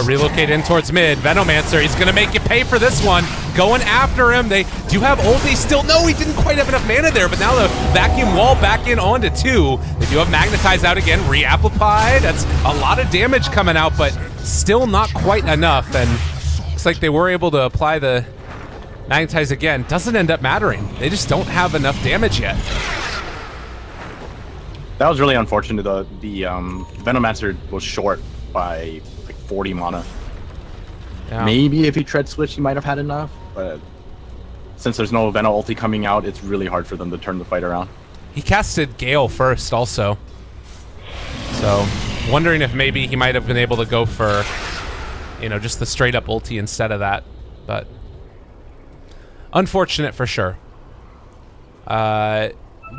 Relocate in towards mid. Venomancer, he's going to make you pay for this one. Going after him. They do have ulti still. No, he didn't quite have enough mana there, but now the vacuum wall back in onto 2. They do have Magnetize out again. Reamplified. That's a lot of damage coming out, but still not quite enough. And looks like they were able to apply the Magnetize again. Doesn't end up mattering. They just don't have enough damage yet. That was really unfortunate. The Venomancer was short by like 40 mana. Yeah. Maybe if he tread switch, he might have had enough, but since there's no Veno ulti coming out, it's really hard for them to turn the fight around. He casted Gale first also. So, wondering if maybe he might have been able to go for, you know, just the straight up ulti instead of that, but unfortunate for sure.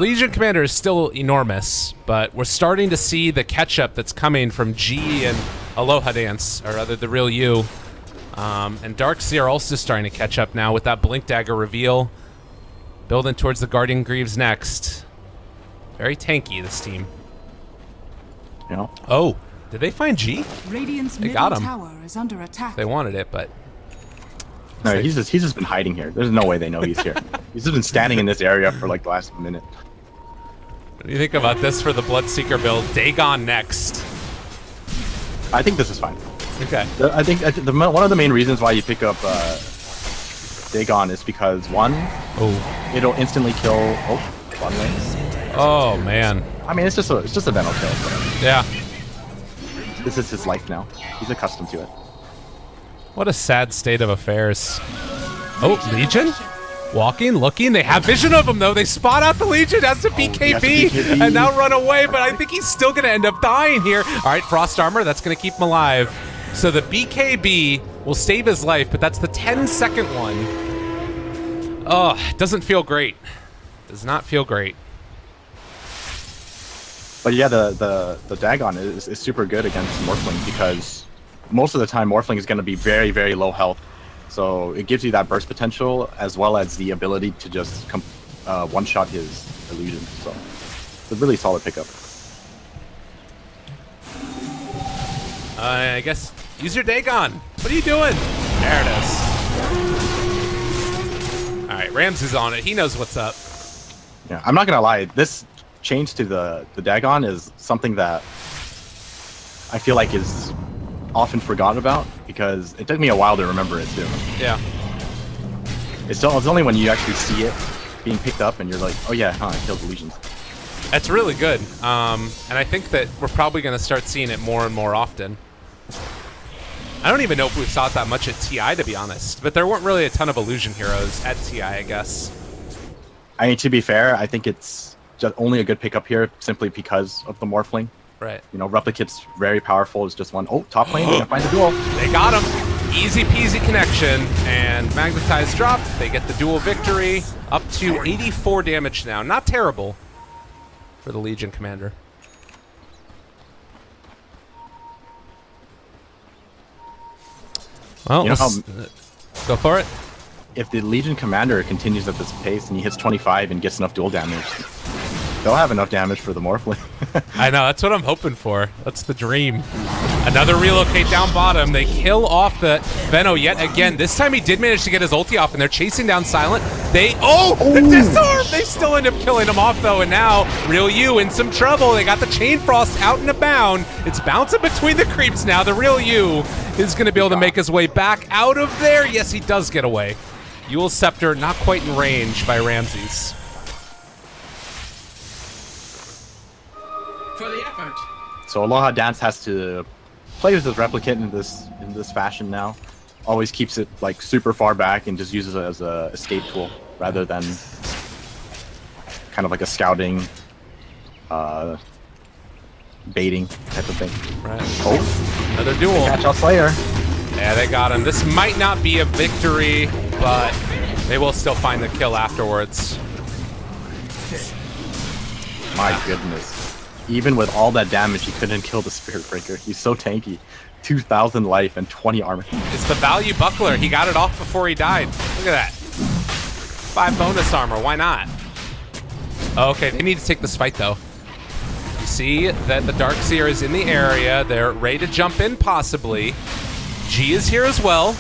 Legion Commander is still enormous, but we're starting to see the catch-up that's coming from G and Aloha Dance, or rather the real you. And Darkseer also starting to catch up now with that Blink Dagger reveal. Building towards the Guardian Greaves next. Very tanky, this team. Yeah. Oh, did they find G? Radiant's they got him. Tower is under attack. They wanted it, but... No, he's just been hiding here. There's no way they know he's here. He's just been standing in this area for like the last minute. What do you think about this for the Bloodseeker build? Dagon next. I think this is fine. Okay. I think one of the main reasons why you pick up Dagon is because one, it'll instantly kill. Oh, one way. Oh man. I mean, it's just a Venom kill. So. Yeah. This is his life now. He's accustomed to it. What a sad state of affairs. Oh, Legion? Walking, looking. They have vision of him, though. They spot out the Legion. That's the BKB. And now run away, but I think he's still going to end up dying here. All right, Frost Armor. That's going to keep him alive. So the BKB will save his life, but that's the 10-second one. Oh, it doesn't feel great. Does not feel great. But yeah, the Dagon is super good against Morphling because most of the time Morphling is going to be very, very low health. So it gives you that burst potential as well as the ability to just one-shot his illusion. So it's a really solid pickup. I guess use your Dagon. What are you doing? There it is. All right, Rams is on it. He knows what's up. Yeah, I'm not going to lie. This change to the Dagon is something that I feel like is often forgotten about because it took me a while to remember it too. Yeah. It's only when you actually see it being picked up and you're like, oh yeah, it kills illusions. That's really good. And I think that we're probably going to start seeing it more and more often. I don't even know if we saw it that much at TI, to be honest. But there weren't really a ton of illusion heroes at TI, I guess. I mean, to be fair, I think it's just only a good pickup here simply because of the Morphling. Right. You know, Replicate's very powerful. It's just one. Oh, top lane. Gonna find the duel. They got him. Easy peasy connection. And Magnetize dropped. They get the duel victory. Up to 84 damage now. Not terrible for the Legion commander. Well, you know go for it. If the Legion commander continues at this pace and he hits 25 and gets enough duel damage, they'll have enough damage for the Morphling. I know, that's what I'm hoping for. That's the dream. Another relocate down bottom. They kill off the Venno yet again. This time he did manage to get his ulti off, and they're chasing down Silent. The disarm! They still end up killing him off, though, and now Real U in some trouble. They got the Chain Frost out and abound. It's bouncing between the creeps now. The Real U is going to be able to make his way back out of there. Yes, he does get away. Eul's Scepter not quite in range by Ramses. For the effort. So Aloha Dance has to play with his Replicant in this fashion now. Always keeps it like super far back and just uses it as a escape tool rather than kind of like a scouting, baiting type of thing. Right. Oh, another duel. catch out Slayer. Yeah, they got him. This might not be a victory, but they will still find the kill afterwards. My goodness. Even with all that damage, he couldn't kill the Spirit Breaker. He's so tanky. 2,000 life and 20 armor. It's the value buckler. He got it off before he died. Look at that. 5 bonus armor. Why not? Okay, they need to take this fight, though. You see that the Darkseer is in the area. They're ready to jump in, possibly. G is here as well.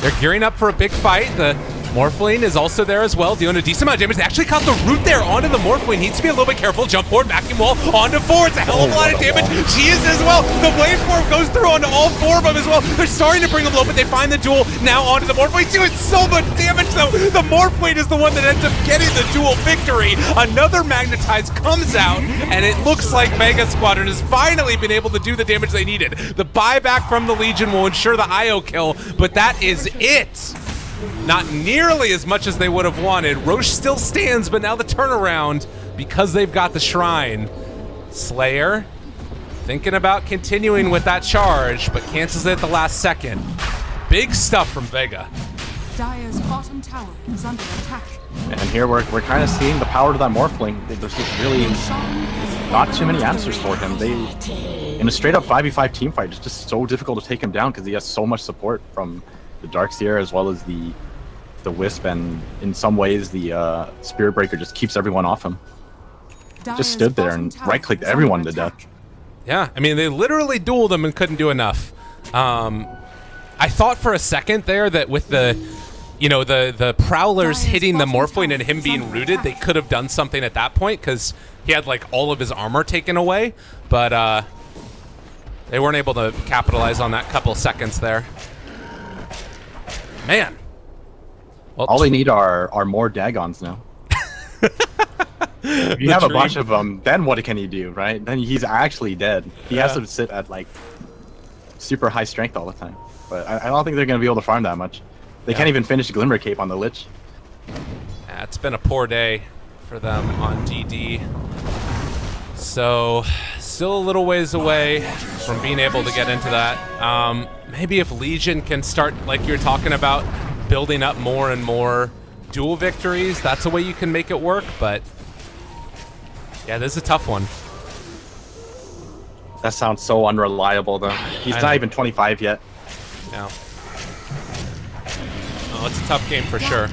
They're gearing up for a big fight. The Morphling is also there as well, dealing a decent amount of damage. They actually caught the root there onto the Morphling. Needs to be a little bit careful. Jump forward, vacuum wall, onto 4. It's a hell of a lot of damage. She is as well. The waveform goes through onto all 4 of them as well. They're starting to bring them low, but they find the duel now onto the Morphling. Doing so much damage, though. The Morphling is the one that ends up getting the duel victory. Another Magnetize comes out, and it looks like Vega Squadron has finally been able to do the damage they needed. The buyback from the Legion will ensure the IO kill, but that is it. Not nearly as much as they would have wanted. Roche still stands, but now the turnaround because they've got the Shrine. Slayer thinking about continuing with that charge, but cancels it at the last second. Big stuff from Vega. Dire's bottom tower is under attack. And here we're kind of seeing the power of that Morphling. There's just really not too many answers for him. In a straight up 5v5 team fight, it's just so difficult to take him down because he has so much support from the Darkseer as well as the Wisp, and in some ways the Spirit Breaker just keeps everyone off him. Just stood there and right-clicked everyone to death. Yeah, I mean, they literally dueled him and couldn't do enough. I thought for a second there that with the, you know, the Prowlers hitting the Morphling and him being rooted, they could have done something at that point because he had like all of his armor taken away, but they weren't able to capitalize on that couple seconds there. Man. Well, all they need are more Dagons now. If you have a bunch of them, then what can he do, right? Then he's actually dead. He has to sit at like super high strength all the time. But I don't think they're going to be able to farm that much. They can't even finish Glimmer Cape on the Lich. Yeah, it's been a poor day for them on DD. So, still a little ways away from being able to get into that. Maybe if Legion can start, like you're talking about, building up more and more duel victories, that's a way you can make it work, but yeah, this is a tough one. That sounds so unreliable, though. He's not even 25 yet. No. Oh, it's a tough game for sure.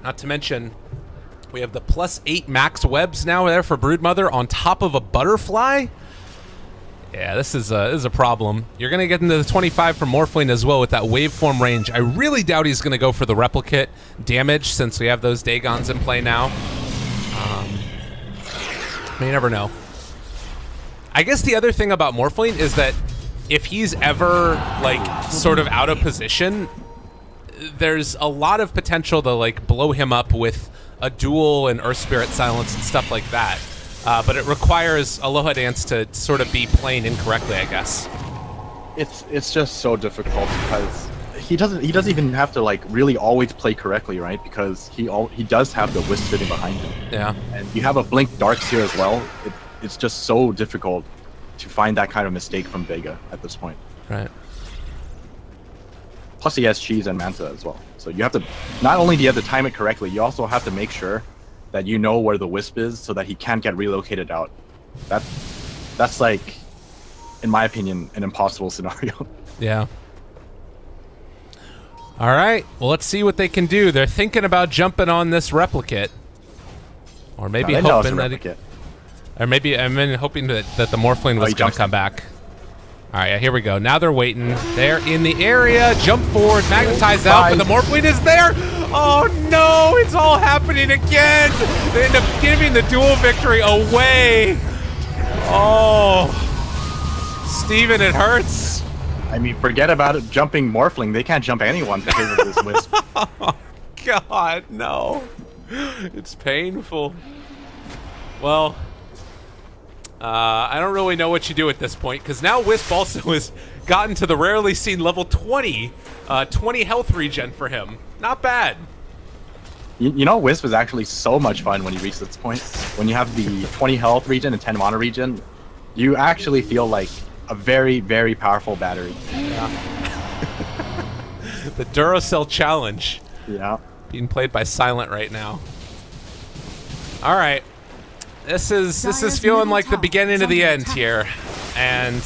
Not to mention, we have the +8 max webs now there for Broodmother on top of a butterfly. Yeah, this is a problem. You're going to get into the 25 for Morphling as well with that waveform range. I really doubt he's going to go for the replicate damage since we have those Dagons in play now. You never know. I guess the other thing about Morphling is that if he's ever like sort of out of position, there's a lot of potential to like blow him up with a duel and Earth Spirit Silence and stuff like that. But it requires Aloha Dance to sort of be playing incorrectly, I guess. It's just so difficult because he doesn't even have to like really always play correctly, right? Because he does have the Wisp sitting behind him. Yeah. And you have a Blink Darks here as well. It's just so difficult to find that kind of mistake from Vega at this point. Right. Plus he has Cheese and Manta as well. So you have to, not only do you have to time it correctly, you also have to make sure that you know where the Wisp is so that he can't get relocated out. That's like, in my opinion, an impossible scenario. Yeah. All right. Well, let's see what they can do. They're thinking about jumping on this replicate. Or maybe hoping that... Or maybe I'm hoping that the Morphling was going to come back. All right, here we go. Now they're waiting. They're in the area. Jump forward, magnetize out, but the Morphling is there. Oh no, it's all happening again. They end up giving the duel victory away. Oh, Steven, it hurts. I mean, forget about it. Jumping Morphling. They can't jump anyone because of this Wisp. Oh God, no. It's painful. Well, I don't really know what you do at this point, because now Wisp also has gotten to the rarely seen level 20, 20 health regen for him. Not bad. You know, Wisp is actually so much fun when you reach this point. When you have the 20 health regen and 10 mana regen, you actually feel like a very, very powerful battery. Yeah. The Duracell challenge. Yeah. Being played by Silent right now. All right. This is feeling like the beginning of the end here, and the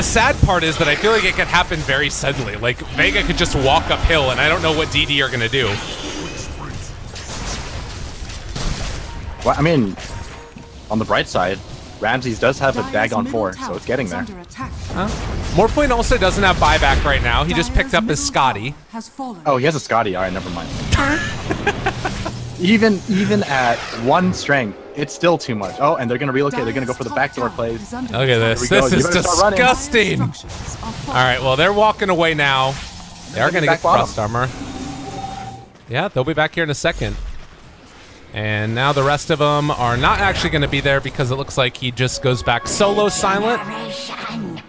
sad part is that I feel like it could happen very suddenly. Like Vega could just walk uphill, and I don't know what DD are gonna do. Well, I mean, on the bright side, Ramses does have a Dagon 4, so it's getting there. Morphling also doesn't have buyback right now. He just picked up his Scotty. Oh, he has a Scotty. All right, never mind. Even at 1 strength, it's still too much. Oh, and they're gonna relocate. They're gonna go for the backdoor plays. Look at this. This is disgusting. All right, well, they're walking away now. They are gonna get frost armor. Yeah, they'll be back here in a second. And now the rest of them are not actually going to be there because it looks like he just goes back solo Silent.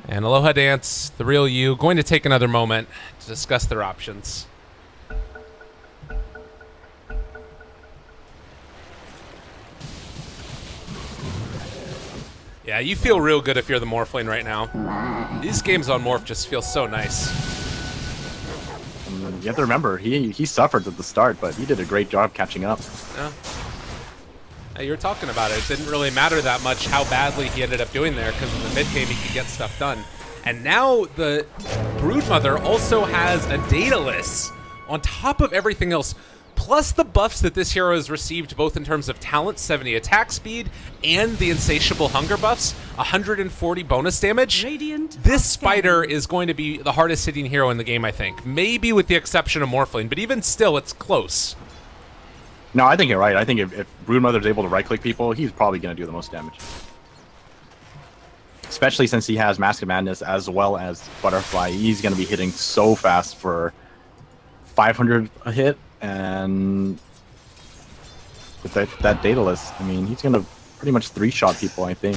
And Aloha Dance, the real you, going to take another moment to discuss their options. Yeah, you feel real good if you're the Morphling right now. These games on Morph just feel so nice. You have to remember, he suffered at the start, but he did a great job catching up. Yeah. Hey, you were talking about it. It didn't really matter that much how badly he ended up doing there, because in the mid game he could get stuff done. And now the Broodmother also has a Daedalus on top of everything else, plus the buffs that this hero has received both in terms of talent, 70 attack speed, and the insatiable hunger buffs, 140 bonus damage. This Spider is going to be the hardest hitting hero in the game, I think. Maybe with the exception of Morphling, but even still, it's close. No, I think you're right. I think if Broodmother's able to right-click people, he's probably going to do the most damage. Especially since he has Mask of Madness as well as Butterfly. He's going to be hitting so fast for 500 a hit. And with that Daedalus, I mean, he's going to pretty much 3-shot people, I think.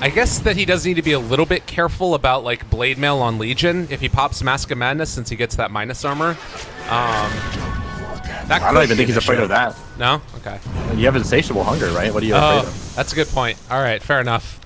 I guess that he does need to be a little bit careful about, like, Blade Mail on Legion if he pops Mask of Madness, since he gets that minus armor. I don't even think he's afraid of that. No? Okay. You have insatiable hunger, right? What are you afraid of? That's a good point. All right, fair enough.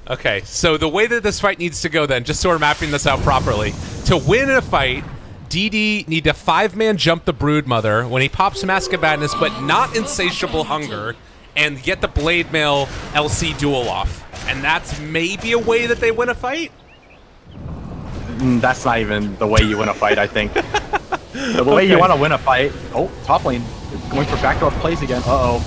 Okay, so the way that this fight needs to go then, just so we're mapping this out properly, to win a fight, DD need to 5-man jump the Broodmother when he pops Mask of Madness, but not Insatiable Hunger, and get the Blade Mail LC duel off. And that's maybe a way that they win a fight? That's not even the way you win a fight, I think. The way you want to win a fight... Oh, top lane. Going for backdoor plays again. Uh-oh.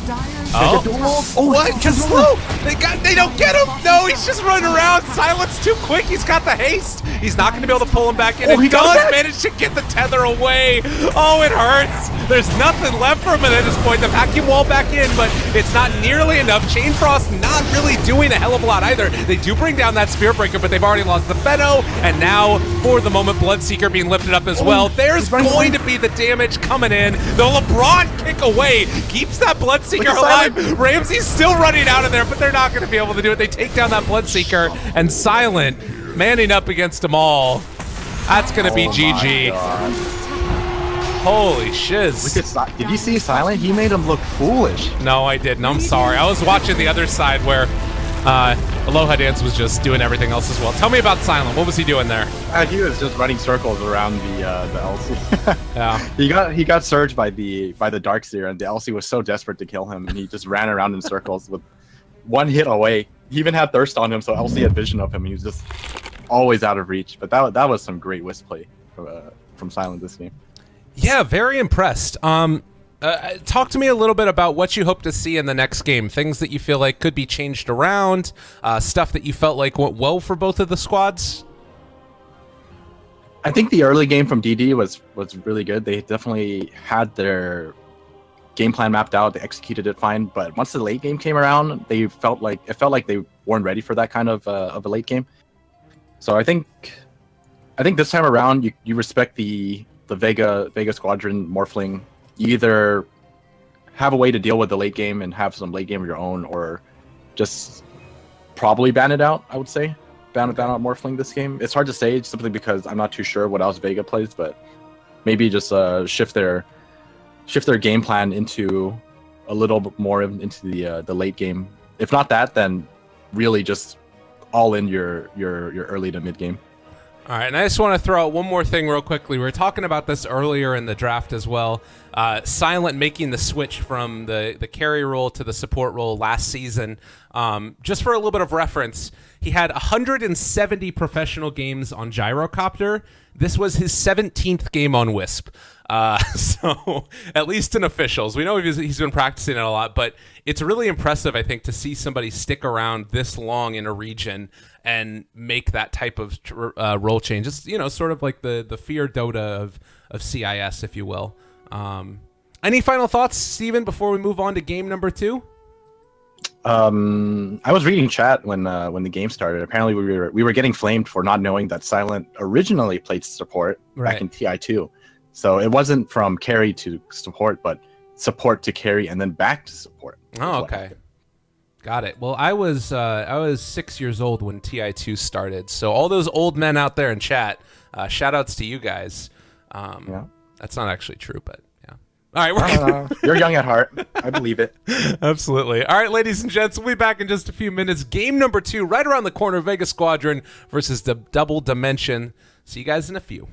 Oh, what? Just slow! They don't get him! No, he's just running around. Silence too quick. He's got the haste. He's not going to be able to pull him back in. He does manage to get the tether away. Oh, it hurts. There's nothing left for him at this point. The vacuum wall back in, but it's not nearly enough. Chain Frost not not really doing a hell of a lot either. They do bring down that Spear Breaker, but they've already lost the Feno, and now, for the moment, Bloodseeker being lifted up as well. There's going to be the damage coming in. The LeBron kick away keeps that Bloodseeker alive. Ramsey's still running out of there, but they're not going to be able to do it. They take down that Bloodseeker, and Silent manning up against them all. That's going to be GG. Holy shiz. Look at, did you see Silent? He made him look foolish. No, I didn't. I'm sorry. I was watching the other side where Aloha Dance was just doing everything else as well. Tell me about Silent. What was he doing there? He was just running circles around the LC. Yeah. He got surged by the Darkseer, and the LC was so desperate to kill him, and he just ran around in circles with one hit away. He even had Thirst on him, so LC had vision of him. He was just always out of reach. But that was some great Wisp play from Silent this game. Yeah, very impressed. Talk to me a little bit about what you hope to see in the next game. Things that you feel like could be changed around, stuff that you felt like went well for both of the squads. I think the early game from DD was really good. They definitely had their game plan mapped out. They executed it fine. But once the late game came around, it felt like they weren't ready for that kind of a late game. So I think this time around, you respect the Vega Squadron Morphling. You either have a way to deal with the late game and have some late game of your own, or just probably ban it out, I would say. Ban out Morphling this game. It's hard to say simply because I'm not too sure what else Vega plays, but maybe just shift their game plan into a little bit more into the late game. If not that, then really just all in your early to mid game. All right, and I just want to throw out one more thing real quickly. We were talking about this earlier in the draft as well. Silent making the switch from the carry role to the support role last season. Just for a little bit of reference, he had 170 professional games on Gyrocopter. This was his 17th game on Wisp. So at least in officials, we know he's been practicing it a lot, but it's really impressive, I think, to see somebody stick around this long in a region and make that type of role change. It's, sort of like the fear Dota of CIS, if you will. Any final thoughts, Steven, before we move on to game number 2? I was reading chat when the game started. Apparently, we were getting flamed for not knowing that Silent originally played support back in TI2. So it wasn't from carry to support, but support to carry and then back to support. Oh, okay. Got it. Well, I was 6 years old when TI2 started. So all those old men out there in chat, shout outs to you guys. Yeah. That's not actually true, but yeah. All right, you're young at heart. I believe it. Absolutely. All right, ladies and gents, we'll be back in just a few minutes. Game number 2, right around the corner, Vega Squadron versus the Double Dimension. See you guys in a few.